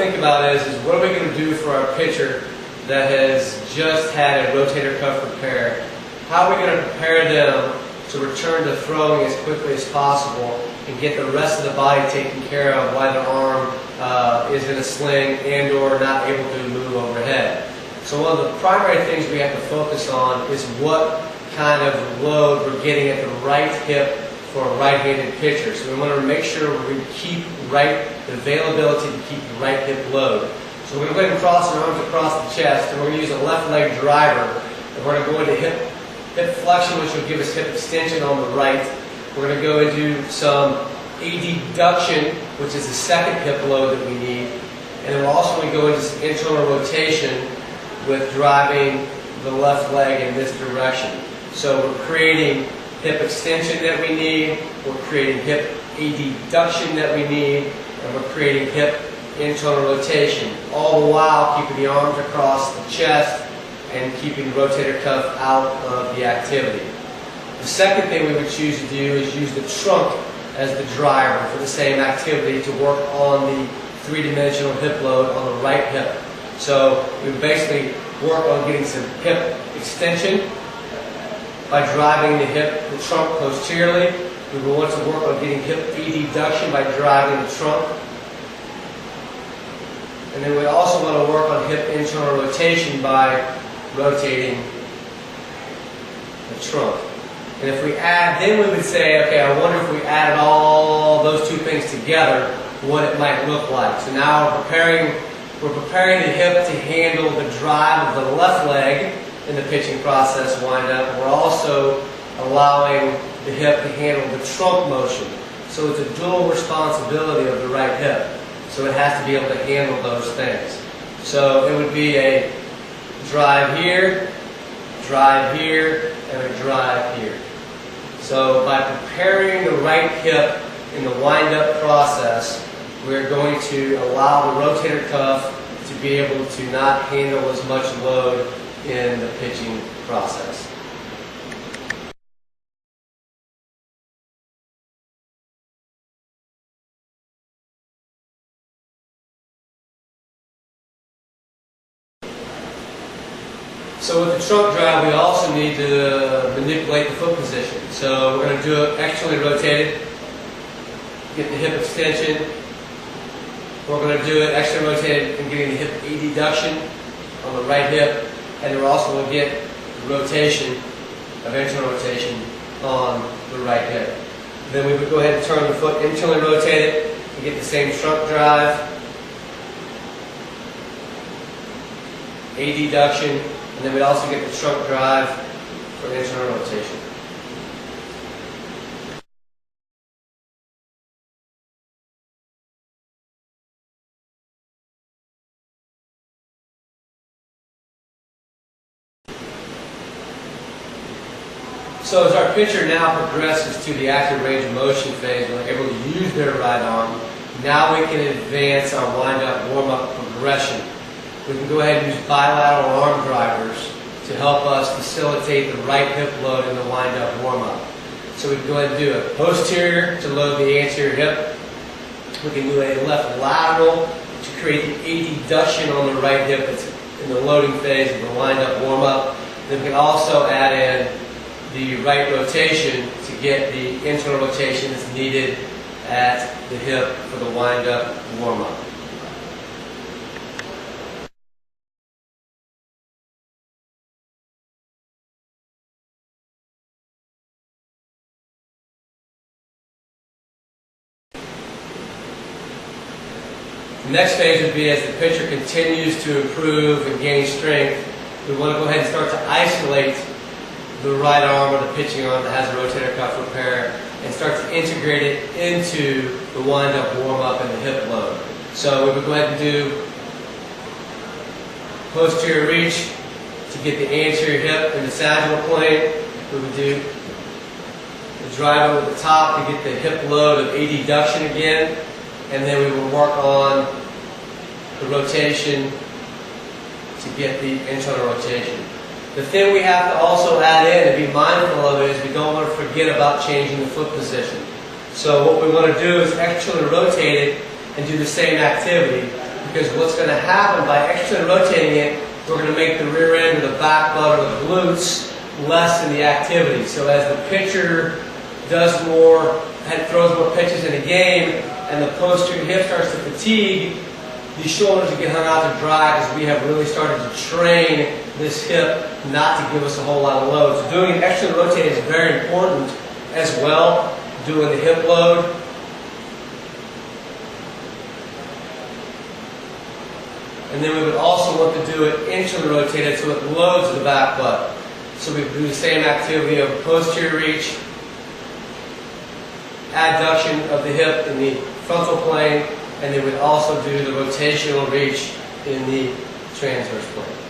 think about is what are we going to do for our pitcher that has just had a rotator cuff repair? How are we going to prepare them to return to throwing as quickly as possible and get the rest of the body taken care of while their arm is in a sling and or not able to move overhead? So one of the primary things we have to focus on is what kind of load we're getting at the right hip for a right-handed pitcher. So we want to make sure we keep the availability to keep the right hip load. So we're going to go ahead and cross our arms across the chest, and we're going to use a left leg driver, and we're going to go into hip flexion, which will give us hip extension on the right. We're going to go into some adduction, which is the second hip load that we need, and then we're also going to go into some internal rotation with driving the left leg in this direction. So we're creating hip extension that we need, we're creating hip adduction that we need, and we're creating hip internal rotation, all the while keeping the arms across the chest and keeping the rotator cuff out of the activity. The second thing we would choose to do is use the trunk as the driver for the same activity to work on the three-dimensional hip load on the right hip. So we basically work on getting some hip extension by driving the trunk posteriorly. We will want to work on getting hip adduction by driving the trunk. And then we also want to work on hip internal rotation by rotating the trunk. And if we add, then we would say, okay, I wonder if we added all those two things together, what it might look like. So now we're preparing the hip to handle the drive of the left leg in the pitching process windup. We're also allowing the hip to handle the trunk motion. So it's a dual responsibility of the right hip. So it has to be able to handle those things. So it would be a drive here, and a drive here. So by preparing the right hip in the wind-up process, we're going to allow the rotator cuff to be able to not handle as much load in the pitching process. So with the trunk drive, we also need to manipulate the foot position. So we're going to do it externally rotated, get the hip extension. We're going to do it externally rotated and getting the hip adduction on the right hip. And then we're also going to get the rotation of internal rotation on the right hip. Then we would go ahead and turn the foot internally rotated and get the same trunk drive, adduction, and then we'd also get the trunk drive for internal rotation. So as our pitcher now progresses to the active range of motion phase, when they're able to use their right arm, now we can advance our wind-up, warm-up progression. We can go ahead and use bilateral arm drivers to help us facilitate the right hip load in the wind-up warm-up. So we can go ahead and do a posterior to load the anterior hip. We can do a left lateral to create the adduction on the right hip that's in the loading phase of the wind-up warm-up. Then we can also add in the right rotation to get the internal rotation that's needed at the hip for the wind-up warm-up. The next phase would be as the pitcher continues to improve and gain strength, we want to go ahead and start to isolate the right arm or the pitching arm that has a rotator cuff repair and start to integrate it into the wind-up warm-up and the hip load. So we would go ahead and do posterior reach to get the anterior hip in the sagittal plane. We would do the drive over the top to get the hip load of adduction again, and then we would work on the rotation to get the internal rotation. The thing we have to also add in and be mindful of is we don't want to forget about changing the foot position. So what we want to do is externally rotate it and do the same activity. because what's going to happen by externally rotating it, we're going to make the rear end or the back butt or the glutes less in the activity. So as the pitcher does more and throws more pitches in a game, and the posterior hip starts to fatigue, these shoulders will get hung out to dry because we have really started to train this hip not to give us a whole lot of load. So doing an externally rotating is very important as well. Doing the hip load. And then we would also want to do it internally rotated so it loads the back butt. So we do the same activity of posterior reach, adduction of the hip in the frontal plane, and then we'd also do the rotational reach in the transverse plane.